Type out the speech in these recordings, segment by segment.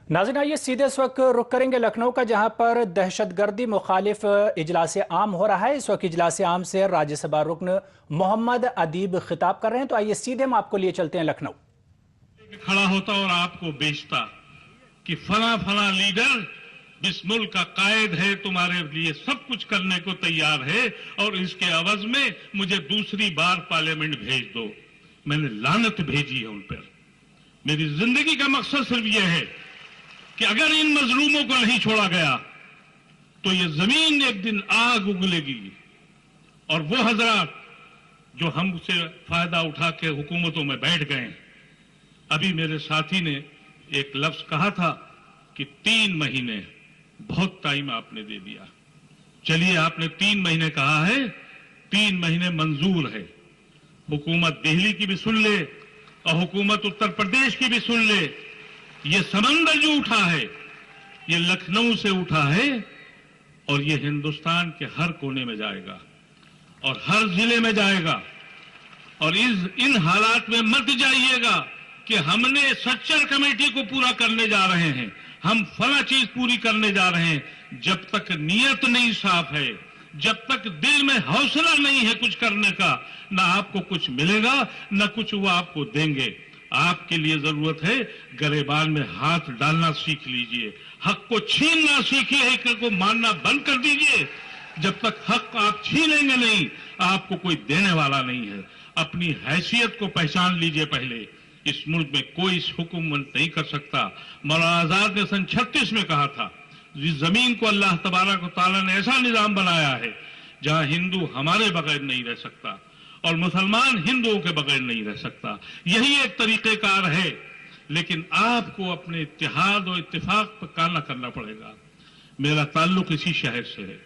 नाज़रीन, आइए सीधे इस वक्त रुख करेंगे लखनऊ का, जहां पर दहशतगर्दी मुखालिफ इजलास आम हो रहा है। इस वक्त इजलास आम से राज्यसभा रुकन मोहम्मद अदीब खिताब कर रहे हैं, तो आइए सीधे हम आपको लिए चलते हैं लखनऊ। खड़ा होता और आपको बेचता कि फला फला लीडर इस मुल्क का कायद है, तुम्हारे लिए सब कुछ करने को तैयार है और इसके अवज में मुझे दूसरी बार पार्लियामेंट भेज दो। मैंने लानत भेजी है उन पर। मेरी जिंदगी का मकसद सिर्फ यह है कि अगर इन मजलूमों को नहीं छोड़ा गया तो ये जमीन एक दिन आग उगलेगी। और वो हजरात जो हमसे फायदा उठा के हुकूमतों में बैठ गए, अभी मेरे साथी ने एक लफ्ज कहा था कि 3 महीने, बहुत टाइम आपने दे दिया। चलिए, आपने 3 महीने कहा है, 3 महीने मंजूर है। हुकूमत दिल्ली की भी सुन ले और हुकूमत उत्तर प्रदेश की भी सुन ले। ये समंदर जो उठा है ये लखनऊ से उठा है और ये हिंदुस्तान के हर कोने में जाएगा और हर जिले में जाएगा। और इन हालात में मत जाइएगा कि हमने सच्चर कमेटी को पूरा करने जा रहे हैं, हम फला चीज पूरी करने जा रहे हैं। जब तक नीयत नहीं साफ है, जब तक दिल में हौसला नहीं है कुछ करने का, ना आपको कुछ मिलेगा ना कुछ वो आपको देंगे। आपके लिए जरूरत है गरेबान में हाथ डालना सीख लीजिए, हक को छीनना सीखिए, हक को मानना बंद कर दीजिए। जब तक हक आप छीनेंगे नहीं, आपको कोई देने वाला नहीं है। अपनी हैसियत को पहचान लीजिए पहले। इस मुल्क में कोई हुकूमत नहीं कर सकता। मौलाना आजाद ने सन 36 में कहा था, इस जमीन को अल्लाह तबारक व तआला ने ऐसा निजाम बनाया है जहां हिंदू हमारे बगैर नहीं रह सकता और मुसलमान हिंदुओं के बगैर नहीं रह सकता। यही एक तरीकेकार है, लेकिन आपको अपने इत्तेहाद और इत्तेफाक पर काना करना पड़ेगा। मेरा ताल्लुक इसी शहर से है।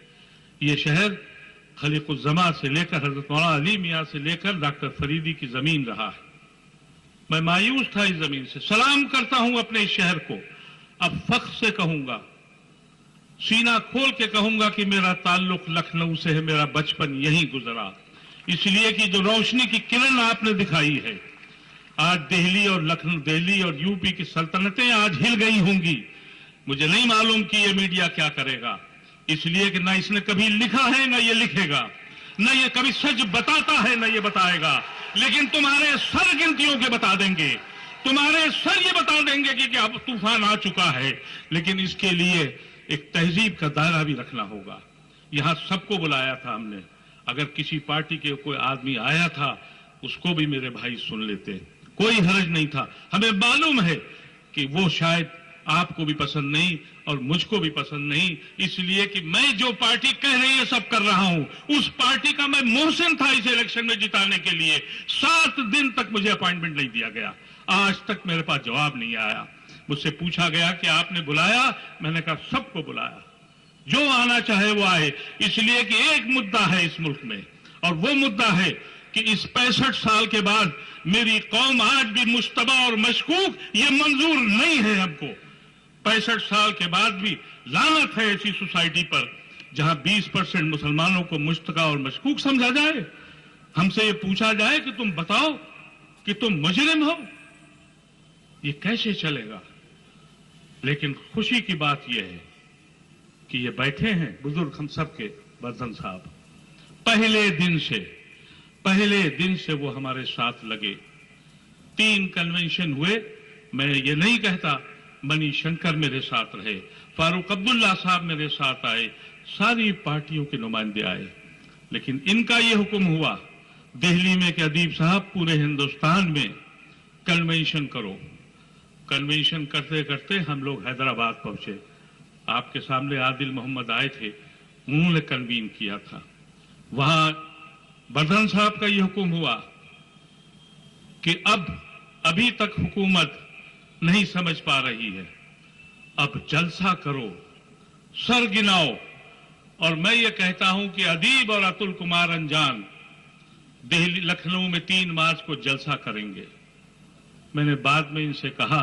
ये शहर खलीकुज़्ज़मा से लेकर हजरत मौलाना अली मियां से लेकर डॉक्टर फरीदी की जमीन रहा है। मैं मायूस था इस जमीन से। सलाम करता हूं अपने इस शहर को। अब फख्र से कहूंगा, सीना खोल के कहूंगा कि मेरा ताल्लुक लखनऊ से है। मेरा बचपन यहीं गुजरा, इसलिए कि जो रोशनी की किरण आपने दिखाई है, आज दिल्ली और लखनऊ, दिल्ली और यूपी की सल्तनतें आज हिल गई होंगी। मुझे नहीं मालूम कि ये मीडिया क्या करेगा, इसलिए कि ना इसने कभी लिखा है ना ये लिखेगा, ना ये कभी सच बताता है ना ये बताएगा। लेकिन तुम्हारे सर गिनतियों के बता देंगे, तुम्हारे सर ये बता देंगे कि अब तूफान आ चुका है। लेकिन इसके लिए एक तहजीब का दायरा भी रखना होगा। यहां सबको बुलाया था हमने। अगर किसी पार्टी के कोई आदमी आया था उसको भी मेरे भाई सुन लेते, कोई हर्ज नहीं था। हमें मालूम है कि वो शायद आपको भी पसंद नहीं और मुझको भी पसंद नहीं, इसलिए कि मैं जो पार्टी कह रही है सब कर रहा हूं। उस पार्टी का मैं मोहसिन था इस इलेक्शन में जिताने के लिए। 7 दिन तक मुझे अपॉइंटमेंट नहीं दिया गया, आज तक मेरे पास जवाब नहीं आया। मुझसे पूछा गया कि आपने बुलाया, मैंने कहा सबको बुलाया, जो आना चाहे वो आए। इसलिए कि एक मुद्दा है इस मुल्क में, और वो मुद्दा है कि इस 65 साल के बाद मेरी कौम आज भी मुश्तबा और मशकूक, ये मंजूर नहीं है हमको। 65 साल के बाद भी लानत है ऐसी सोसाइटी पर जहां 20% मुसलमानों को मुश्तबा और मशकूक समझा जाए। हमसे ये पूछा जाए कि तुम बताओ कि तुम मुजरिम हो, ये कैसे चलेगा। लेकिन खुशी की बात यह है कि ये बैठे हैं बुजुर्ग हम सब के बर्धन साहब, पहले दिन से वो हमारे साथ लगे। 3 कन्वेंशन हुए। मैं ये नहीं कहता मनी शंकर मेरे साथ रहे, फारूक अब्दुल्ला साहब मेरे साथ आए, सारी पार्टियों के नुमाइंदे आए। लेकिन इनका ये हुक्म हुआ दिल्ली में कि अदीब साहब पूरे हिंदुस्तान में कन्वेंशन करो। कन्वेंशन करते करते हम लोग हैदराबाद पहुंचे। आपके सामने आदिल मोहम्मद आए थे, उन्होंने कन्वीन किया था। वहां बर्धन साहब का यह हुक्म हुआ कि अभी तक हुकूमत नहीं समझ पा रही है, अब जलसा करो, सर गिनाओ। और मैं ये कहता हूं कि अदीब और अतुल कुमार अंजान दिल्ली लखनऊ में 3 मार्च को जलसा करेंगे। मैंने बाद में इनसे कहा,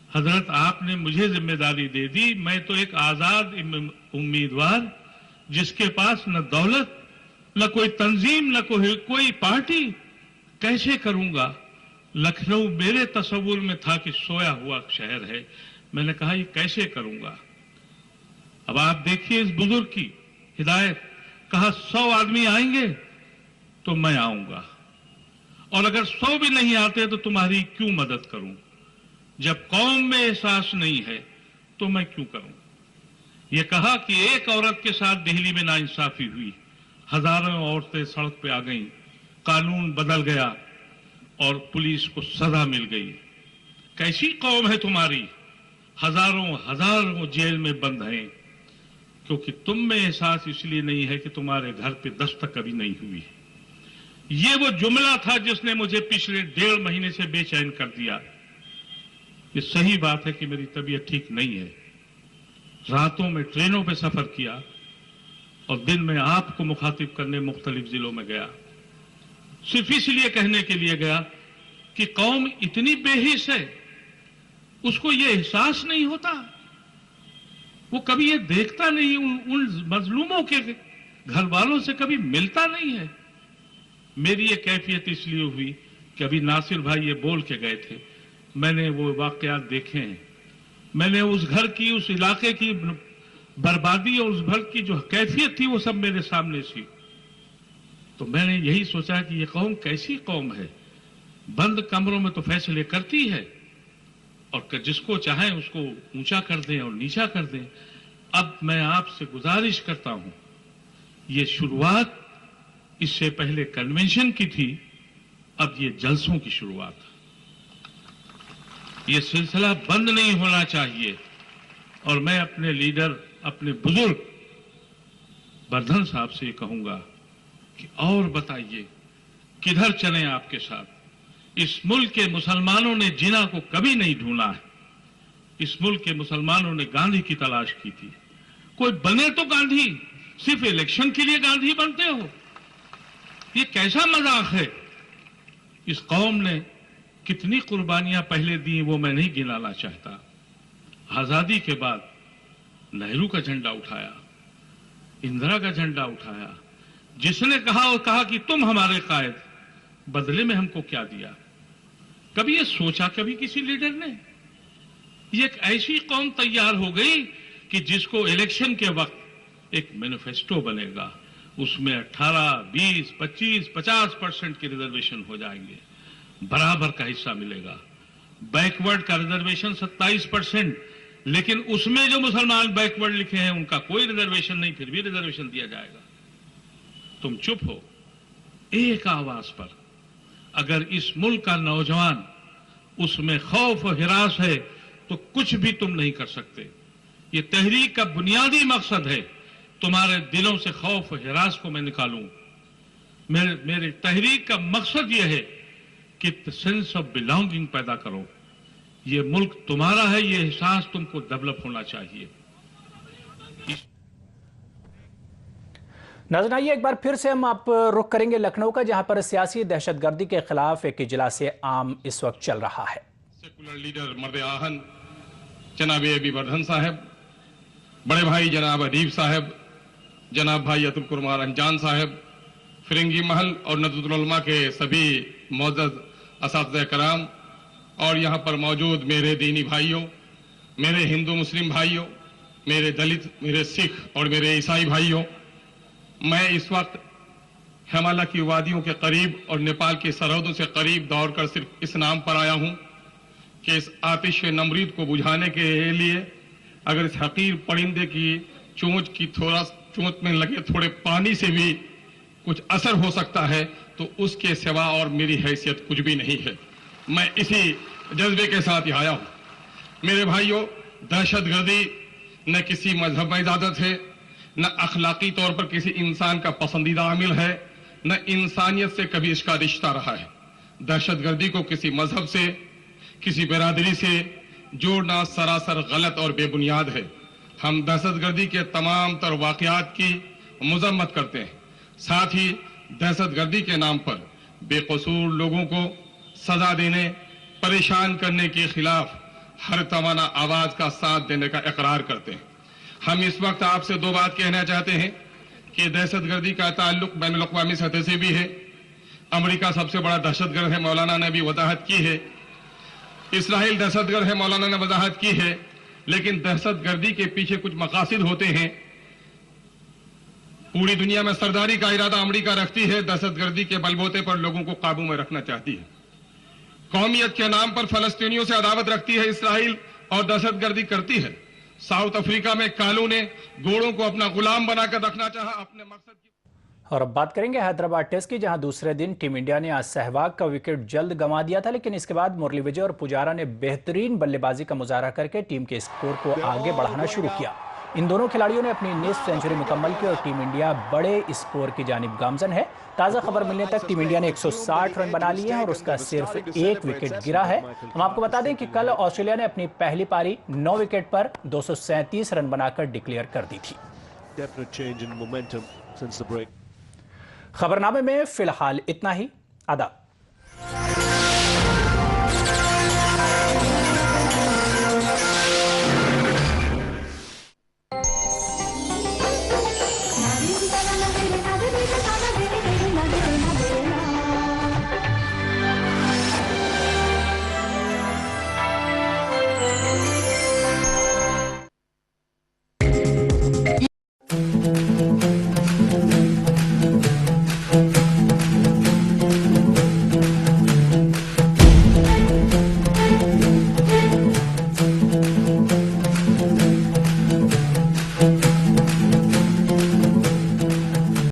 हजरत आपने मुझे जिम्मेदारी दे दी, मैं तो एक आजाद उम्मीदवार जिसके पास न दौलत, न कोई तंजीम, न कोई पार्टी, कैसे करूंगा? लखनऊ मेरे तस्वुर में था कि सोया हुआ शहर है। मैंने कहा ये कैसे करूंगा? अब आप देखिए इस बुजुर्ग की हिदायत, कहा 100 आदमी आएंगे तो मैं आऊंगा, और अगर 100 भी नहीं आते तो तुम्हारी क्यों मदद करूं? जब कौम में एहसास नहीं है तो मैं क्यों करूं? ये कहा कि एक औरत के साथ दिल्ली में नाइंसाफी हुई, हजारों औरतें सड़क पे आ गईं, कानून बदल गया और पुलिस को सजा मिल गई। कैसी कौम है तुम्हारी? हजारों जेल में बंद हैं क्योंकि तुम में एहसास इसलिए नहीं है कि तुम्हारे घर पे दस्तक कभी नहीं हुई। ये वो जुमला था जिसने मुझे पिछले 1.5 महीने से बेचैन कर दिया। ये सही बात है कि मेरी तबीयत ठीक नहीं है। रातों में ट्रेनों पे सफर किया और दिन में आपको मुखातिब करने मुख्तलिफ जिलों में गया, सिर्फ इसलिए कहने के लिए गया कि कौम इतनी बेहिस है, उसको ये एहसास नहीं होता, वो कभी ये देखता नहीं, उन मजलूमों के घर वालों से कभी मिलता नहीं है। मेरी ये कैफियत इसलिए हुई कि अभी नासिर भाई ये बोल के गए थे, मैंने वो वाकयात देखे हैं, मैंने उस घर की, उस इलाके की बर्बादी और उस घर की जो कैफियत थी वो सब मेरे सामने थी। तो मैंने यही सोचा कि ये कौम कैसी कौम है, बंद कमरों में तो फैसले करती है और जिसको चाहे उसको ऊंचा कर दें और नीचा कर दें। अब मैं आपसे गुजारिश करता हूं, ये शुरुआत इससे पहले कन्वेंशन की थी, अब ये जलसों की शुरुआत है। ये सिलसिला बंद नहीं होना चाहिए। और मैं अपने लीडर, अपने बुजुर्ग वर्धन साहब से कहूंगा कि और बताइए किधर चलें आपके साथ। इस मुल्क के मुसलमानों ने जिना को कभी नहीं ढूंढा है। इस मुल्क के मुसलमानों ने गांधी की तलाश की थी। कोई बने तो गांधी, सिर्फ इलेक्शन के लिए गांधी बनते हो? ये कैसा मजाक है? इस कौम ने कितनी कुर्बानियां पहले दी वो मैं नहीं गिनाना चाहता। आजादी के बाद नेहरू का झंडा उठाया, इंदिरा का झंडा उठाया, जिसने कहा कि तुम हमारे कायद, बदले में हमको क्या दिया? कभी ये सोचा कभी किसी लीडर ने? ये एक ऐसी कौम तैयार हो गई कि जिसको इलेक्शन के वक्त एक मैनिफेस्टो बनेगा, उसमें 18, 20, 25, 50% के रिजर्वेशन हो जाएंगे, बराबर का हिस्सा मिलेगा। बैकवर्ड का रिजर्वेशन 27%, लेकिन उसमें जो मुसलमान बैकवर्ड लिखे हैं उनका कोई रिजर्वेशन नहीं, फिर भी रिजर्वेशन दिया जाएगा। तुम चुप हो। एक आवाज पर अगर इस मुल्क का नौजवान उसमें खौफ और हिरास है तो कुछ भी तुम नहीं कर सकते। ये तहरीक का बुनियादी मकसद है तुम्हारे दिलों से खौफ और हिरास को मैं निकालूं। मेरे तहरीक का मकसद यह है कि सेंस ऑफ बिलोंगिंग पैदा करो। ये मुल्क तुम्हारा है, ये एहसास तुमको डेवलप होना चाहिए। नाज़रीन, आइए एक बार फिर से हम आप रुख करेंगे लखनऊ का, जहां पर सियासी दहशतगर्दी के खिलाफ एक इजलास आम इस वक्त चल रहा है। सेकुलर लीडर मर्द आहन जनाब ए.बी. वर्धन साहब, बड़े भाई जनाब अदीब साहब, जनाब भाई अतुल कुमार अंजान साहब, फिरंगी महल और नदरुल उलमा के सभी मौजूद असातिज़ा कराम, और यहाँ पर मौजूद मेरे दीनी भाइयों, मेरे हिंदू मुस्लिम भाइयों, मेरे दलित, मेरे सिख और मेरे ईसाई भाइयों, मैं इस वक्त हिमालय की वादियों के करीब और नेपाल की सरहदों से करीब दौड़कर सिर्फ इस नाम पर आया हूं कि इस आतिश नमरीद को बुझाने के लिए अगर इस हकीर परिंदे की चोंच में लगे थोड़े पानी से भी कुछ असर हो सकता है तो उसके सिवा और मेरी हैसियत कुछ भी नहीं है। मैं इसी जज्बे के साथ यहाँ आया हूं। मेरे भाइयों, दहशतगर्दी न किसी मजहब में इजाजत है, न अखलाकी तौर पर किसी इंसान का पसंदीदा आमिल है, न इंसानियत से कभी इसका रिश्ता रहा है। दहशतगर्दी को किसी मजहब से, किसी बिरादरी से जोड़ना सरासर गलत और बेबुनियाद है। हम दहशतगर्दी के तमाम तर वाकयात की मजम्मत करते हैं। साथ ही दहशतगर्दी के नाम पर बेकसूर लोगों को सजा देने परेशान करने के खिलाफ हर तवाना आवाज का साथ देने का इकरार करते हैं। हम इस वक्त आपसे दो बात कहना चाहते हैं कि दहशतगर्दी का ताल्लुक बैनुल अक़वामी सतह से भी है। अमेरिका सबसे बड़ा दहशतगर्द है, मौलाना ने भी वजाहत की है। इसराइल दहशतगर्द है, मौलाना ने वजाहत की है। लेकिन दहशतगर्दी के पीछे कुछ मकासद होते हैं। पूरी दुनिया में सरदारी का इरादा अमेरिका रखती है, दहशतगर्दी के बलबूते पर लोगों को काबू में रखना चाहती है। कौमियत के नाम पर फलस्तीनियों से अदावत रखती है इसराइल और दहशतगर्दी करती है। साउथ अफ्रीका में कालू ने घोड़ों को अपना गुलाम बनाकर रखना चाहा अपने मकसद की। और अब बात करेंगे हैदराबाद टेस्ट की, जहां दूसरे दिन टीम इंडिया ने आज सहवाग का विकेट जल्द गंवा दिया था, लेकिन इसके बाद मुरली विजय और पुजारा ने बेहतरीन बल्लेबाजी का मुजाहरा करके टीम के स्कोर को आगे बढ़ाना शुरू किया। इन दोनों खिलाड़ियों ने अपनी निस्फ सेंचुरी मुकम्मल की और टीम इंडिया बड़े स्कोर की जानिब गामजन है। ताज़ा खबर मिलने तक टीम इंडिया ने 160 रन बना लिए हैं और उसका सिर्फ एक विकेट गिरा है। हम आपको बता दें कि कल ऑस्ट्रेलिया ने अपनी पहली पारी 9 विकेट पर 237 रन बनाकर डिक्लेयर कर दी थी। खबरनामे में फिलहाल इतना ही। आदाब।